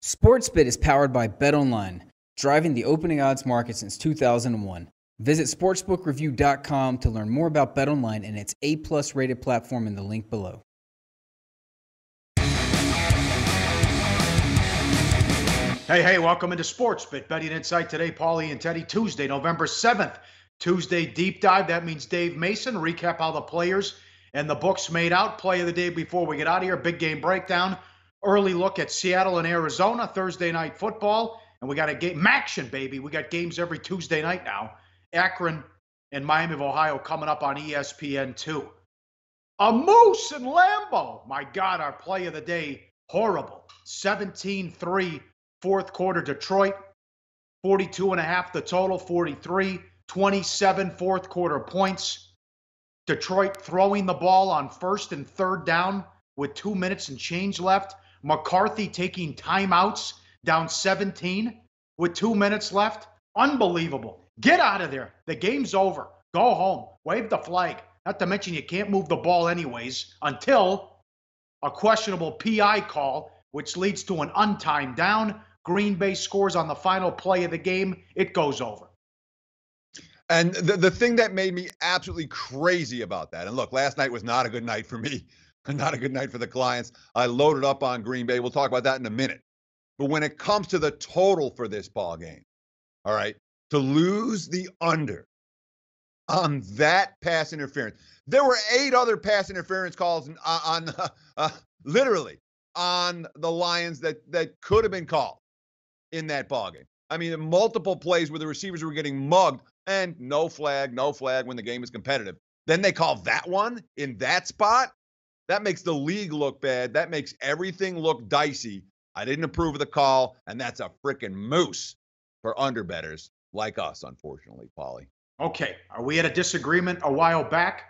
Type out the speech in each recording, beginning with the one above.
SportsBit is powered by BetOnline, driving the opening odds market since 2001. Visit sportsbookreview.com to learn more about BetOnline and its A+ rated platform in the link below. Hey, welcome into SportsBit. Betting Insight today, Pauly and Teddy. Tuesday, November 7th. Tuesday deep dive. That means Dave Mason. Recap how the players and the books made out. Play of the day before we get out of here. Big game breakdown. Early look at Seattle and Arizona. Thursday night football. And we got a game. Action, baby. We got games every Tuesday night now. Akron and Miami of Ohio coming up on ESPN2. A moose in Lambeau. My God, our play of the day. Horrible. 17-3. Fourth quarter, Detroit, 42.5 the total, 43, 27 fourth quarter points. Detroit throwing the ball on first and third down with 2 minutes and change left. McCarthy taking timeouts down 17 with 2 minutes left. Unbelievable. Get out of there. The game's over. Go home. Wave the flag. Not to mention you can't move the ball anyways until a questionable PI call, which leads to an untimed down. Green Bay scores on the final play of the game. It goes over. And the thing that made me absolutely crazy about that, and look, last night was not a good night for me, not a good night for the clients. I loaded up on Green Bay. We'll talk about that in a minute. But when it comes to the total for this ball game, all right, to lose the under on that pass interference, there were 8 other pass interference calls on literally on the Lions that could have been called in that ballgame. I mean, multiple plays where the receivers were getting mugged and no flag when the game is competitive. Then they call that one in that spot. That makes the league look bad. That makes everything look dicey. I didn't approve of the call, and that's a freaking moose for underbettors like us, unfortunately, Pauly. Okay, we had a disagreement a while back.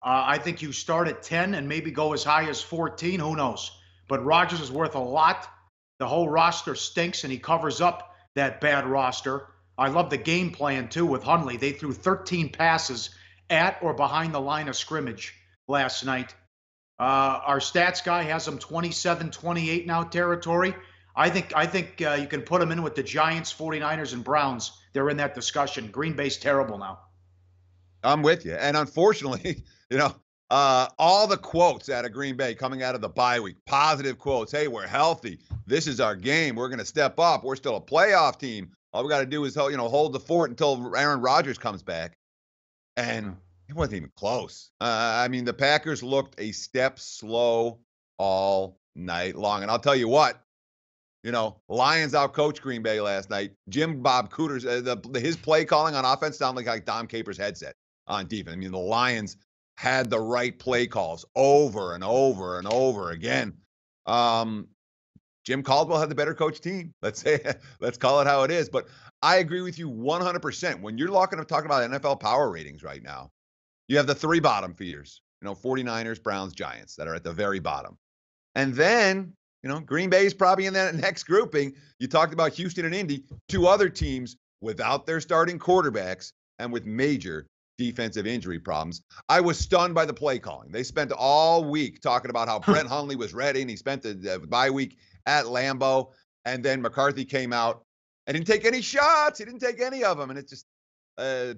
I think you start at 10 and maybe go as high as 14. Who knows? But Rodgers is worth a lot. The whole roster stinks, and he covers up that bad roster. I love the game plan, too, with Hundley. They threw 13 passes at or behind the line of scrimmage last night. Our stats guy has them 27-28 now territory. I think you can put them in with the Giants, 49ers, and Browns. They're in that discussion. Green Bay's terrible now. I'm with you. And unfortunately, all the quotes out of Green Bay coming out of the bye week, positive quotes. Hey, we're healthy. This is our game. We're going to step up. We're still a playoff team. All we got to do is, hold the fort until Aaron Rodgers comes back. And it wasn't even close. I mean, the Packers looked a step slow all night long. And I'll tell you what, Lions outcoached Green Bay last night. Bob Cooter's, his play calling on offense sounded like Dom Capers' headset on defense. I mean, the Lions had the right play calls over and over and over again. Jim Caldwell had the better coach team. Let's call it how it is. But I agree with you 100%. When you're talking about NFL power ratings right now, you have the 3 bottom feeders, 49ers, Browns, Giants that are at the very bottom. And then, Green Bay's probably in that next grouping. You talked about Houston and Indy, 2 other teams without their starting quarterbacks and with major defensive injury problems. I was stunned by the play calling. They spent all week talking about how Brett Hundley was ready, and he spent the bye week at Lambeau, and then McCarthy came out and didn't take any shots. He didn't take any of them, and it just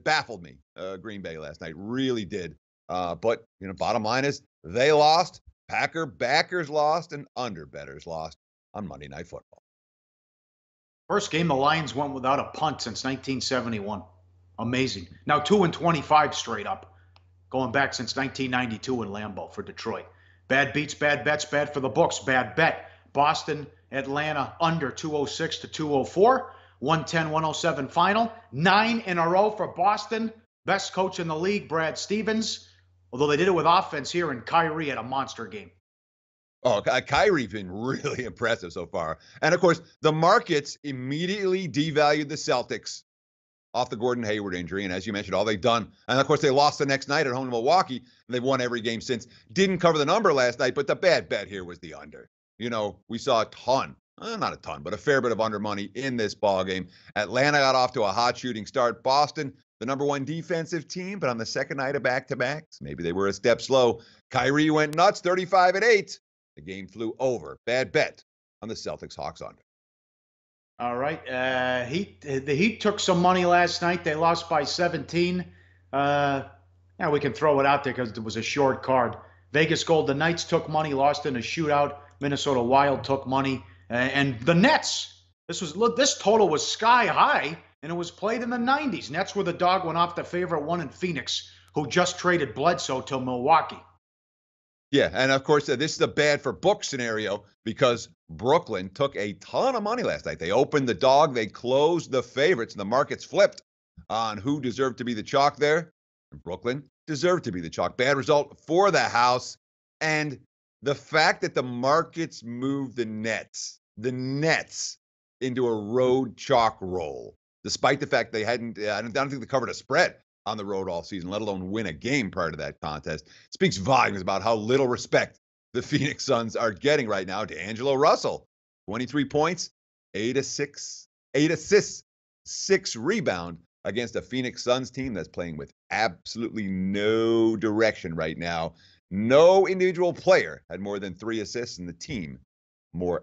baffled me. Green Bay last night really did. But bottom line is they lost. Packer backers lost, and underbettors lost on Monday Night Football. First game the Lions went without a punt since 1971. Amazing. Now 2-25 straight up, going back since 1992 in Lambeau for Detroit. Bad beats, bad bets, bad for the books. Bad bet. Boston, Atlanta under 206 to 204. 110-107 final. 9 in a row for Boston. Best coach in the league, Brad Stevens. Although they did it with offense here, and Kyrie had a monster game. Oh, Kyrie's been really impressive so far. And, of course, the markets immediately devalued the Celtics off the Gordon Hayward injury. And as you mentioned, all they've done. And, of course, they lost the next night at home to Milwaukee. And they've won every game since. Didn't cover the number last night, but the bad bet here was the under. We saw a ton, not a ton, but a fair bit of under money in this ball game. Atlanta got off to a hot shooting start. Boston, the number 1 defensive team, but on the second night of back-to-backs, maybe they were a step slow. Kyrie went nuts, 35-8. The game flew over. Bad bet on the Celtics Hawks under. All right. The Heat took some money last night. They lost by 17. Yeah, we can throw it out there because it was a short card. Vegas Golden Knights took money, lost in a shootout. Minnesota Wild took money, and the Nets. This total was sky high, and it was played in the 90s. Nets were the dog, went off the favorite one in Phoenix, who just traded Bledsoe to Milwaukee. Yeah, and of course, this is a bad for book scenario because Brooklyn took a ton of money last night. They opened the dog, they closed the favorites, and the markets flipped on who deserved to be the chalk there. And Brooklyn deserved to be the chalk. Bad result for the house. And the fact that the markets moved the Nets into a road chalk roll, despite the fact they hadn't, I don't think they covered a spread on the road all season, let alone win a game prior to that contest, speaks volumes about how little respect the Phoenix Suns are getting right now. D'Angelo Russell, 23 points, 8 assists, 6 rebound against a Phoenix Suns team that's playing with absolutely no direction right now. No individual player had more than 3 assists in the team, more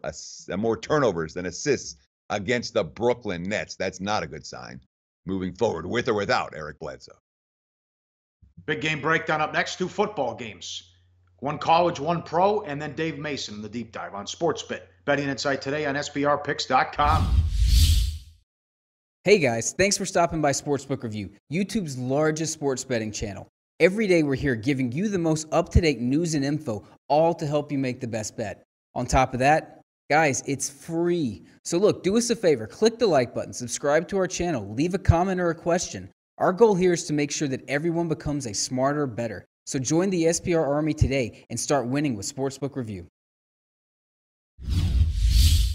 turnovers than assists against the Brooklyn Nets. That's not a good sign moving forward, with or without Eric Bledsoe. Big game breakdown up next. 2 football games. One college, one pro, and then Dave Mason in the deep dive on SportsBit. Betting Insight today on SBRpicks.com. Hey guys, thanks for stopping by Sportsbook Review, YouTube's largest sports betting channel. Every day we're here giving you the most up-to-date news and info, all to help you make the best bet. On top of that, guys, it's free. So look, do us a favor, click the like button, subscribe to our channel, leave a comment or a question. Our goal here is to make sure that everyone becomes a smarter, better. So join the SPR Army today and start winning with Sportsbook Review.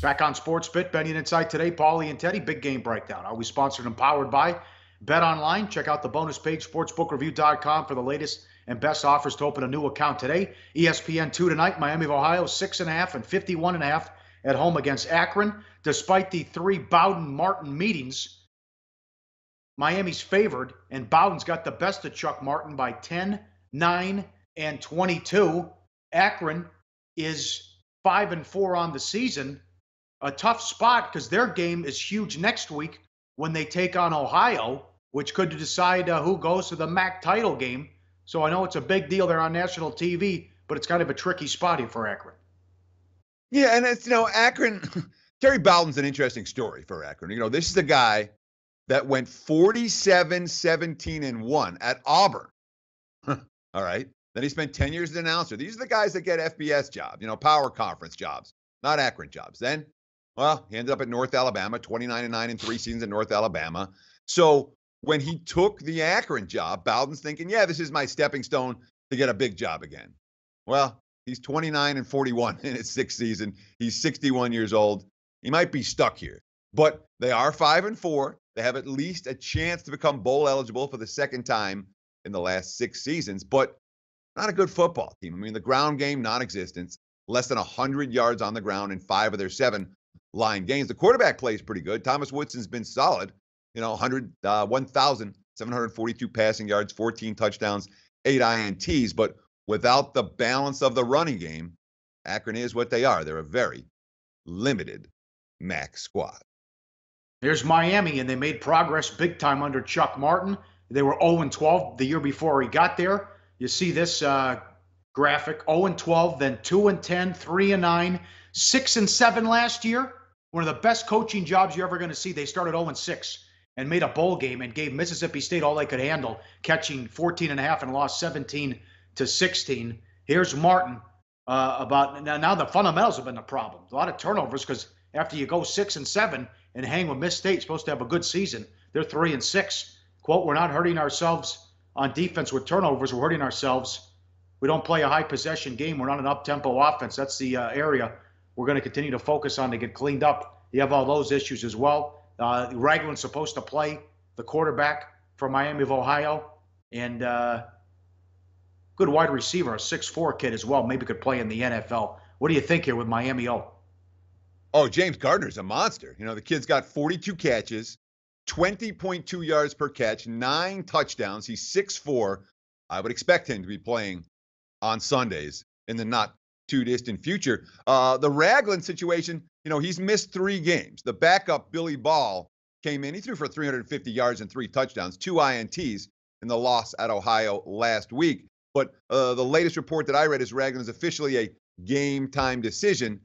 Back on SportsBit, Betting Insight today, Pauly and Teddy, big game breakdown. Always sponsored and powered by BetOnline. Check out the bonus page, sportsbookreview.com, for the latest and best offers to open a new account today. ESPN 2 tonight, Miami of Ohio, 6.5 and 51.5 at home against Akron. Despite the 3 Bowden-Martin meetings, Miami's favored, and Bowden's got the best of Chuck Martin by 10, 9, and 22. Akron is 5-4 on the season. A tough spot because their game is huge next week when they take on Ohio, which could decide who goes to the MAC title game. So I know it's a big deal. They're on national TV, but it's kind of a tricky spot here for Akron. Yeah, and it's, Akron, Terry Bowden's an interesting story for Akron. This is a guy that went 47-17-1 at Auburn. All right. Then he spent 10 years as an announcer. These are the guys that get FBS jobs, power conference jobs, not Akron jobs. Then, well, he ended up at North Alabama, 29-9 in 3 seasons at North Alabama. So when he took the Akron job, Bowden's thinking, yeah, this is my stepping stone to get a big job again. Well, he's 29-41 in his 6th season. He's 61 years old. He might be stuck here, but they are 5-4. They have at least a chance to become bowl eligible for the second time in the last 6 seasons, but not a good football team. I mean, the ground game, non-existent, less than 100 yards on the ground in 5 of their 7 line games. The quarterback plays pretty good. Thomas Woodson's been solid, 1,742 passing yards, 14 touchdowns, 8 INTs, but without the balance of the running game, Akron is what they are. They're a very limited MAC squad. Here's Miami, and they made progress big time under Chuck Martin. They were 0-12 the year before he got there. You see this graphic, 0-12, then 2-10, 3-9, 6-7 last year. One of the best coaching jobs you're ever going to see. They started 0-6 and made a bowl game and gave Mississippi State all they could handle, catching 14.5 and lost 17-16. Here's Martin. Now the fundamentals have been the problem. A lot of turnovers because after you go 6-7 and hang with Miss State, you're supposed to have a good season. They're 3-6. Quote, we're not hurting ourselves on defense with turnovers. We're hurting ourselves. We don't play a high possession game. We're not an up-tempo offense. That's the area we're going to continue to focus on to get cleaned up. You have all those issues as well. Ragland's supposed to play the quarterback for Miami of Ohio. And good wide receiver, a 6'4" kid as well. Maybe could play in the NFL. What do you think here with Miami O? Oh, James Gardner's a monster. The kid's got 42 catches, 20.2 yards per catch, 9 touchdowns. He's 6'4". I would expect him to be playing on Sundays in the not too distant future. The Ragland situation, he's missed 3 games. The backup, Billy Ball, came in. He threw for 350 yards and 3 touchdowns, 2 INTs in the loss at Ohio last week. But the latest report that I read is Ragland is officially a game-time decision.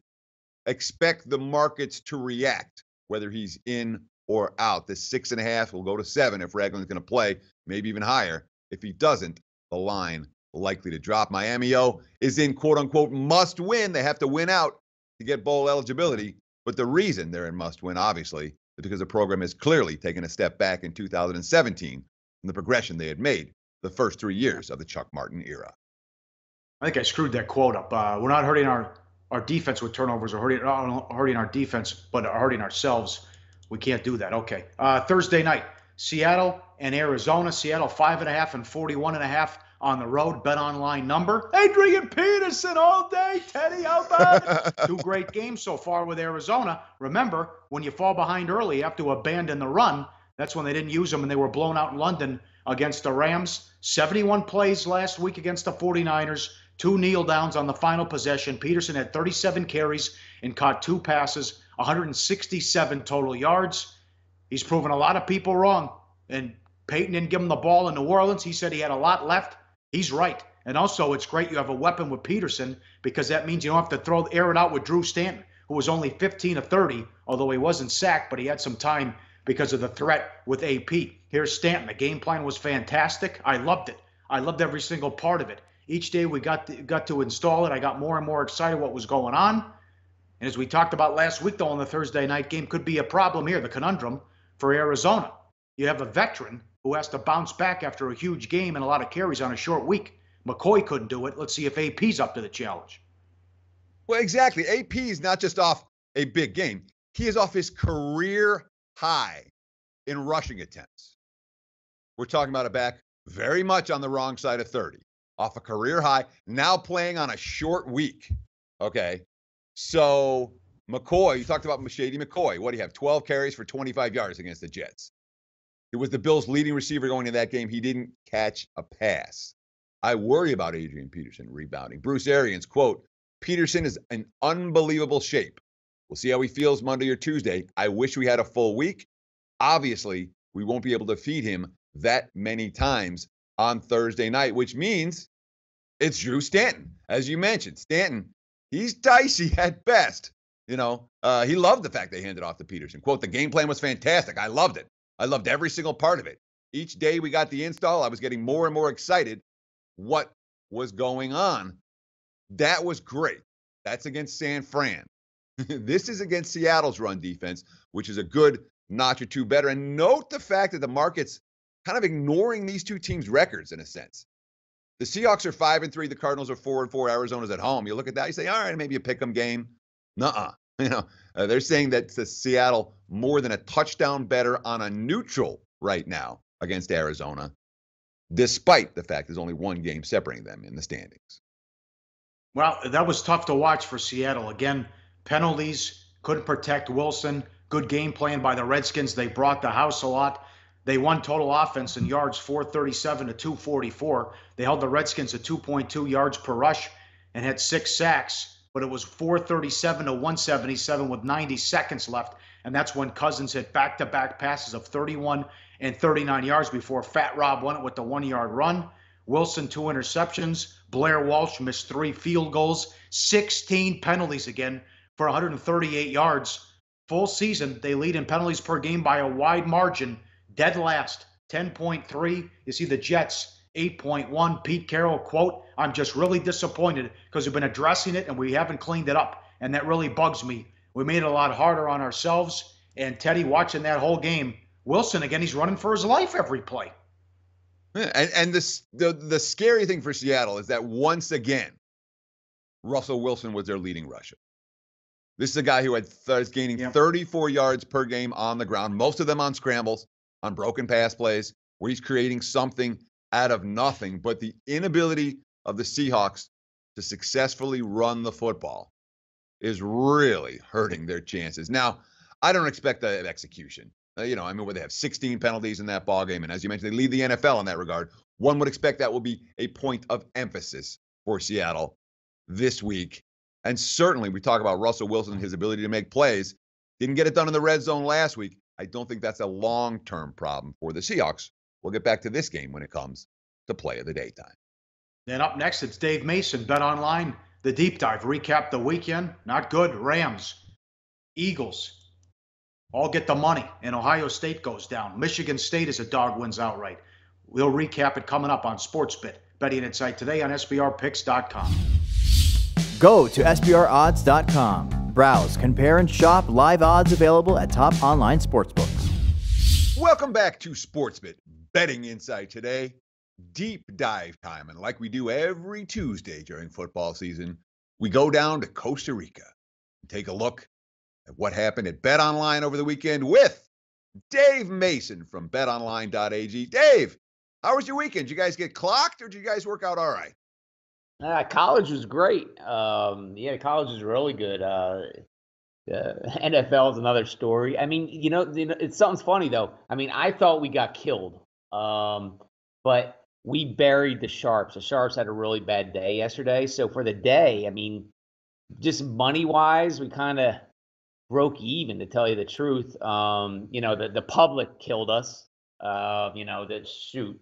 Expect the markets to react, whether he's in or out. The 6.5 will go to 7 if Ragland's going to play, maybe even higher. If he doesn't, the line likely to drop. Miami-O is in quote-unquote must-win. They have to win out to get bowl eligibility. But the reason they're in must-win, obviously, is because the program has clearly taken a step back in 2017 from the progression they had made the first 3 years of the Chuck Martin era. I think I screwed that quote up. We're not hurting our defense with turnovers or hurting our defense, but hurting ourselves. We can't do that. Okay. Thursday night, Seattle and Arizona. Seattle 5.5 and 41.5 on the road. BetOnline number. Adrian Peterson all day. Teddy, how about it? 2 great games so far with Arizona. Remember, when you fall behind early, you have to abandon the run. That's when they didn't use them and they were blown out in London against the Rams. 71 plays last week against the 49ers. 2 kneel downs on the final possession. Peterson had 37 carries and caught 2 passes, 167 total yards. He's proven a lot of people wrong. And Peyton didn't give him the ball in New Orleans. He said he had a lot left. He's right. And also, it's great you have a weapon with Peterson because that means you don't have to air it out with Drew Stanton, who was only 15 of 30, although he wasn't sacked, but he had some time because of the threat with AP. Here's Stanton. The game plan was fantastic. I loved it. I loved every single part of it. Each day we got to install it. I got more and more excited what was going on. And as we talked about last week, though, in the Thursday night game, could be a problem here, the conundrum for Arizona. You have a veteran who has to bounce back after a huge game and a lot of carries on a short week. McCoy couldn't do it. Let's see if AP's up to the challenge. Well, exactly. AP is not just off a big game. He is off his career high in rushing attempts. We're talking about a back very much on the wrong side of 30. Off a career high, now playing on a short week. Okay. So McCoy, you talked about Shady McCoy. What do you have? 12 carries for 25 yards against the Jets. It was the Bills' leading receiver going into that game. He didn't catch a pass. I worry about Adrian Peterson rebounding. Bruce Arians, quote, Peterson is in unbelievable shape. We'll see how he feels Monday or Tuesday. I wish we had a full week. Obviously, we won't be able to feed him that many times on Thursday night, which means it's Drew Stanton. As you mentioned, Stanton, he's dicey at best. He loved the fact they handed off to Peterson. Quote, the game plan was fantastic. I loved it. I loved every single part of it. Each day we got the install, I was getting more and more excited what was going on. That was great. That's against San Fran. This is against Seattle's run defense, which is a good notch or 2 better. And note the fact that the market's kind of ignoring these 2 teams' records in a sense. The Seahawks are 5-3. The Cardinals are 4-4. Arizona's at home. You look at that, you say, all right, maybe a pick'em game. Nuh-uh. They're saying that the Seattle more than a touchdown better on a neutral right now against Arizona, despite the fact there's only 1 game separating them in the standings. Well, that was tough to watch for Seattle. Again, penalties, couldn't protect Wilson. Good game plan by the Redskins. They brought the house a lot. They won total offense in yards, 437 to 244. They held the Redskins at 2.2 yards per rush and had 6 sacks, but it was 437 to 177 with 90 seconds left. And that's when Cousins hit back-to-back passes of 31 and 39 yards before Fat Rob won it with the 1-yard run. Wilson, 2 interceptions. Blair Walsh missed 3 field goals, 16 penalties again for 138 yards. Full season, they lead in penalties per game by a wide margin. Dead last, 10.3. You see the Jets, 8.1. Pete Carroll, quote, I'm just really disappointed because we've been addressing it and we haven't cleaned it up. And that really bugs me. We made it a lot harder on ourselves. And Teddy, watching that whole game, Wilson, again, he's running for his life every play. And the scary thing for Seattle is that once again, Russell Wilson was their leading rusher. This is a guy who is gaining 34 yards per game on the ground, most of them on scrambles, on broken pass plays, where he's creating something out of nothing. But the inability of the Seahawks to successfully run the football is really hurting their chances. Now, I don't expect the execution. Where they have 16 penalties in that ballgame, and as you mentioned, they lead the NFL in that regard. One would expect that will be a point of emphasis for Seattle this week. And certainly we talk about Russell Wilson and his ability to make plays. Didn't get it done in the red zone last week. I don't think that's a long-term problem for the Seahawks. We'll get back to this game when it comes to play of the day time. Then up next, it's Dave Mason, BetOnline, the deep dive. Recap the weekend. Not good. Rams, Eagles, all get the money, and Ohio State goes down. Michigan State is a dog, wins outright. We'll recap it coming up on SportsBit. Betting Insight today on SBRpicks.com. Go to SBRodds.com. Browse, compare, and shop live odds available at top online sportsbooks. Welcome back to SportsBit. Betting Insight today. Deep dive time. And like we do every Tuesday during football season, we go down to Costa Rica and take a look at what happened at BetOnline over the weekend with Dave Mason from betonline.ag. Dave, how was your weekend? Did you guys get clocked or did you guys work out all right? College was great. College was really good. NFL is another story. I mean, it's something's funny though. I mean, I thought we got killed, but we buried the Sharps. The Sharps had a really bad day yesterday. So for the day, I mean, just money wise, we kind of broke even, to tell you the truth. The public killed us. The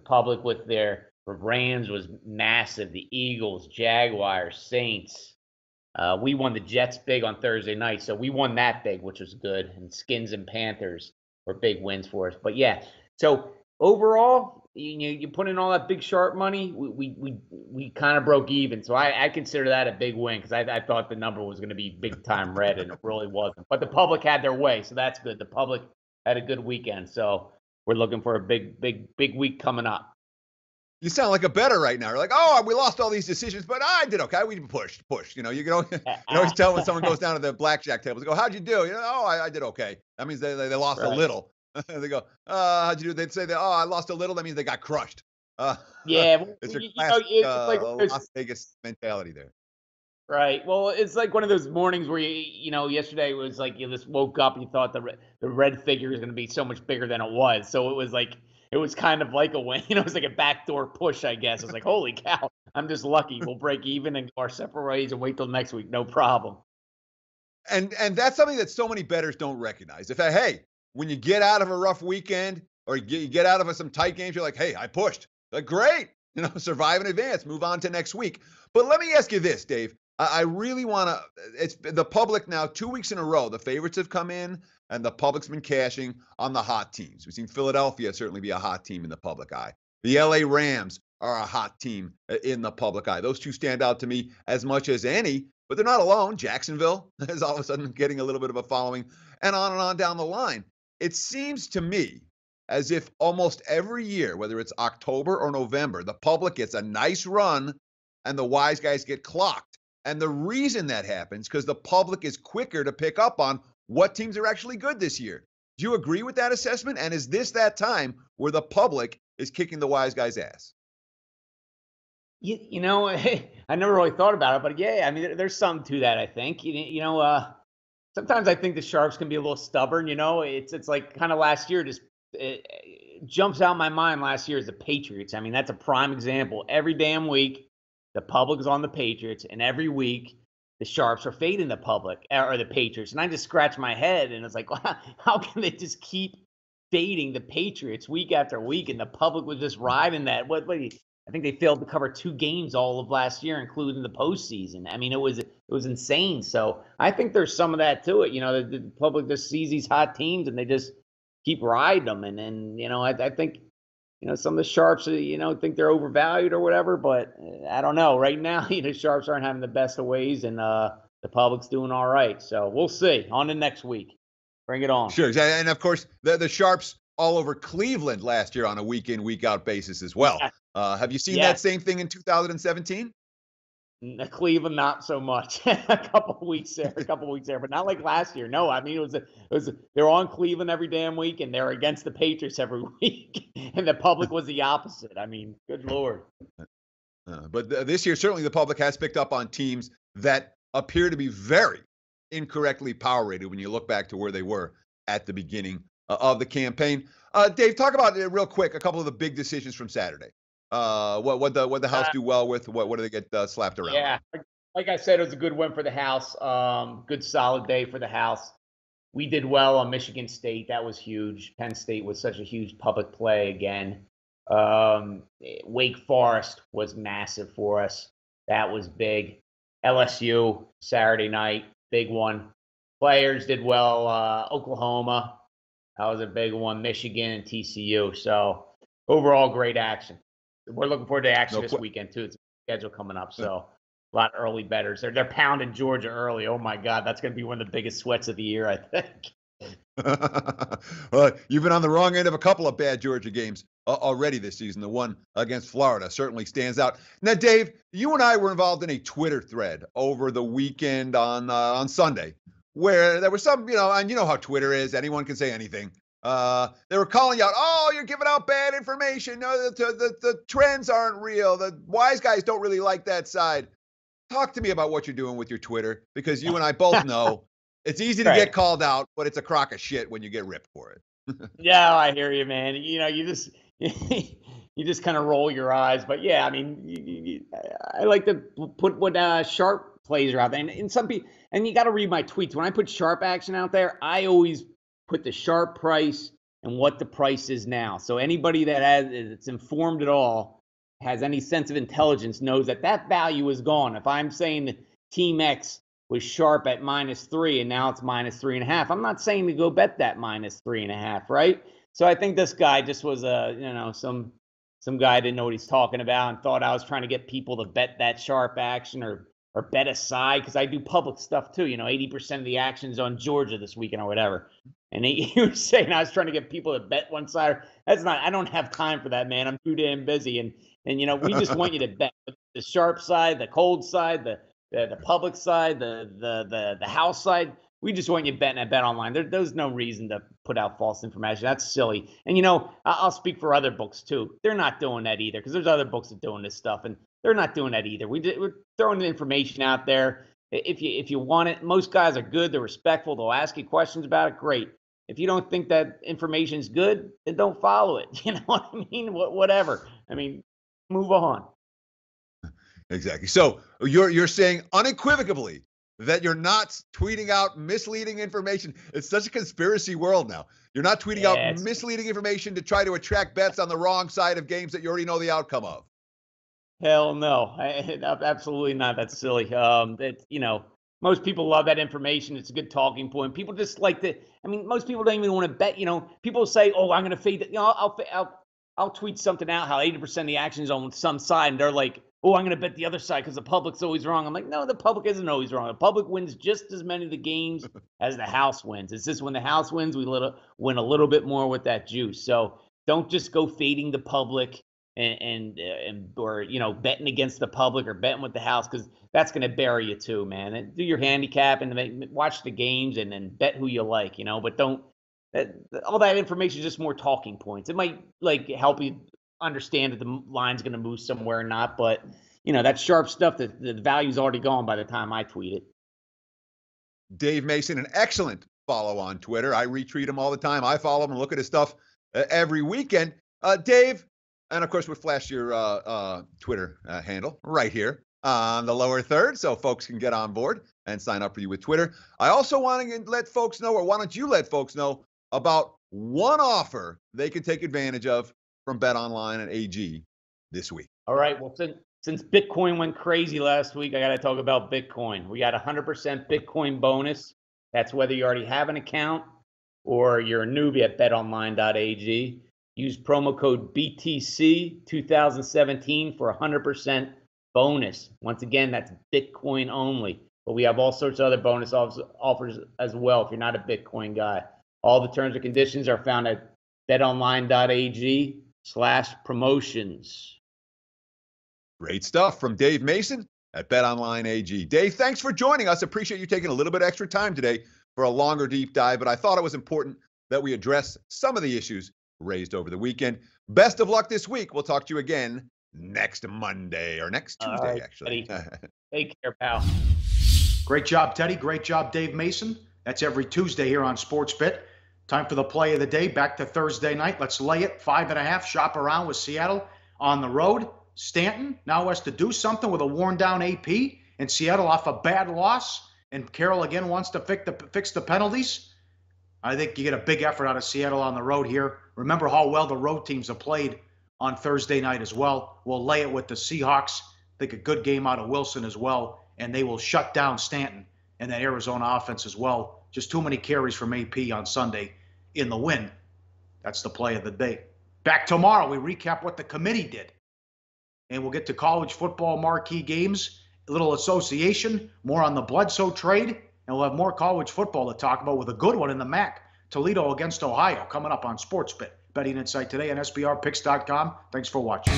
public with their Rams was massive. The Eagles, Jaguars, Saints. We won the Jets big on Thursday night, so we won that big, which was good. And Skins and Panthers were big wins for us. But yeah, so overall, you put in all that big sharp money, we kind of broke even. So I consider that a big win because I thought the number was going to be big time red, and it really wasn't. But the public had their way, so that's good. The public had a good weekend, so we're looking for a big week coming up. You sound like a bettor right now. You're like, oh, we lost all these decisions, but I did okay. We pushed. You can always tell when someone goes down to the blackjack table. They go, how'd you do? I did okay. That means they lost a little. They go, how'd you do? They'd say, I lost a little. That means they got crushed. It's a classic, it's like Las Vegas mentality there. Right. Well, it's like one of those mornings where yesterday it was like you just woke up and you thought the red figure is going to be so much bigger than it was. So it was kind of like a win. It was like a backdoor push, I guess. It's like, holy cow, I'm just lucky. We'll break even and go our separate ways and wait till next week. No problem. And that's something that so many bettors don't recognize. Hey, when you get out of a rough weekend or you get out of some tight games, you're like, hey, I pushed. Like, great. Survive in advance. Move on to next week. But let me ask you this, Dave. I really want to – it's the public now 2 weeks in a row. The favorites have come in, and the public's been cashing on the hot teams. We've seen Philadelphia certainly be a hot team in the public eye. The LA Rams are a hot team in the public eye. Those two stand out to me as much as any, but they're not alone. Jacksonville is all of a sudden getting a little bit of a following, and on down the line. It seems to me as if almost every year, whether it's October or November, the public gets a nice run and the wise guys get clocked. And the reason that happens because the public is quicker to pick up on what teams are actually good this year. Do you agree with that assessment? And is this that time where the public is kicking the wise guy's ass? I never really thought about it, but yeah, I mean, there's something to that, I think. Sometimes I think the Sharps can be a little stubborn. It's like kind of last year, it jumps out in my mind last year is the Patriots. I mean, that's a prime example. Every damn week, the public is on the Patriots, and every week the Sharps are fading the public or the Patriots. And I just scratch my head, and it's like, wow, how can they just keep fading the Patriots week after week, and the public was just riding that? I think they failed to cover 2 games all of last year, including the postseason. I mean, it was insane. So I think there's some of that to it. The public just sees these hot teams and they just keep riding them. And I think, some of the Sharps, think they're overvalued or whatever. But I don't know. Right now, Sharps aren't having the best of ways, and the public's doing all right. So we'll see. On to next week. Bring it on. Sure. And of course, the Sharps all over Cleveland last year on a week in, week out basis as well. Yeah. Have you seen that same thing in 2017? Cleveland, not so much. a couple of weeks there, but not like last year. No, I mean, they're on Cleveland every damn week, and they're against the Patriots every week, and the public was the opposite. I mean, good Lord. But this year, certainly the public has picked up on teams that appear to be very incorrectly power rated when you look back to where they were at the beginning of the campaign. Dave, talk about it real quick. A couple of the big decisions from Saturday. What the house do well with? What do they get slapped around? Yeah, like I said, it was a good win for the house. Good solid day for the house. We did well on Michigan State. That was huge. Penn State was such a huge public play again. Wake Forest was massive for us. That was big. LSU, Saturday night, big one. Players did well. Oklahoma, that was a big one. Michigan and TCU. So overall, great action. We're looking forward to action this weekend, too. It's a schedule coming up, so a lot of early bettors. They're pounding Georgia early. Oh, my God, that's going to be one of the biggest sweats of the year, I think. Well, you've been on the wrong end of a couple of bad Georgia games already this season. The one against Florida certainly stands out. Now, Dave, you and I were involved in a Twitter thread over the weekend on Sunday, where there was some, and you know how Twitter is. Anyone can say anything. They were calling you out, oh, you're giving out bad information. No, the trends aren't real. The wise guys don't really like that side. Talk to me about what you're doing with your Twitter, because you and I both know it's easy to get called out, but it's a crock of shit when you get ripped for it. Yeah, I hear you, man. You just you just kind of roll your eyes. But yeah, I mean, I like to put what sharp plays are out there. And some people, and you got to read my tweets. When I put sharp action out there, I always put the sharp price and what the price is now. So anybody that's informed at all, has any sense of intelligence, knows that value is gone. If I'm saying that Team X was sharp at -3 and now it's -3.5, I'm not saying to go bet that -3.5, right? So I think this guy just was some guy didn't know what he's talking about and thought I was trying to get people to bet that sharp action or bet a side, because I do public stuff too. 80% of the action's on Georgia this weekend or whatever. And he was saying I was trying to get people to bet one side. That's not. I don't have time for that, man. I'm too damn busy. And we just want you to bet the sharp side, the cold side, the public side, the house side. We just want you betting at BetOnline. There's no reason to put out false information. That's silly. And I'll speak for other books too. They're not doing that either, because there's other books that are doing this stuff, and they're not doing that either. We're throwing the information out there. If you want it, most guys are good. They're respectful. They'll ask you questions about it. Great. If you don't think that information is good, then don't follow it. You know what I mean? Whatever. I mean, move on. Exactly. So you're saying unequivocally that you're not tweeting out misleading information. It's such a conspiracy world now. You're not tweeting out misleading information to try to attract bets on the wrong side of games that you already know the outcome of. Hell no. Absolutely not. That's silly. Most people love that information. It's a good talking point. People just like to. I mean, most people don't even want to bet. People say, "Oh, I'm going to fade it." I'll tweet something out how 80% of the action is on some side, and they're like, "Oh, I'm going to bet the other side because the public's always wrong." I'm like, "No, the public isn't always wrong. The public wins just as many of the games as the house wins. It's just when the house wins, we win a little bit more with that juice." So don't just go fading the public or betting against the public or betting with the house, because that's going to bury you too, man. And do your handicap and watch the games and then bet who you like, but don't. All that information is just more talking points. It might help you understand that the line's going to move somewhere or not, but that sharp stuff, the value's already gone by the time I tweet it. Dave Mason, an excellent follow on Twitter. I retweet him all the time. I follow him and look at his stuff every weekend. Dave, and of course, we'll flash your Twitter handle right here on the lower third, so folks can get on board and sign up for you with Twitter. I also want to let folks know, or why don't you let folks know about one offer they can take advantage of from BetOnline and AG this week. All right. Well, since Bitcoin went crazy last week, I got to talk about Bitcoin. We got 100% Bitcoin bonus. That's whether you already have an account or you're a newbie at betonline.ag. Use promo code BTC2017 for 100% bonus. Once again, that's Bitcoin only. But we have all sorts of other bonus offers as well if you're not a Bitcoin guy. All the terms and conditions are found at betonline.ag/promotions. Great stuff from Dave Mason at BetOnline AG. Dave, thanks for joining us. Appreciate you taking a little bit extra time today for a longer deep dive, but I thought it was important that we address some of the issues raised over the weekend. Best of luck this week. We'll talk to you again next Monday, or next Tuesday, actually. Take care, pal. Great job, Teddy. Great job, Dave Mason. That's every Tuesday here on SportsBit. Time for the play of the day. Back to Thursday night. Let's lay it. 5.5. Shop around with Seattle on the road. Stanton now has to do something with a worn-down AP and Seattle off a bad loss, and Carroll again wants to fix the penalties, I think you get a big effort out of Seattle on the road here. Remember how well the road teams have played on Thursday night as well. We'll lay it with the Seahawks. I think a good game out of Wilson as well, and they will shut down Stanton and that Arizona offense as well. Just too many carries from AP on Sunday in the win. That's the play of the day. Back tomorrow, we recap what the committee did. And we'll get to college football marquee games, a little association, more on the Bledsoe trade, and we'll have more college football to talk about with a good one in the MAC. Toledo against Ohio coming up on SportsBet. Betting Insight today on SBRPicks.com. Thanks for watching.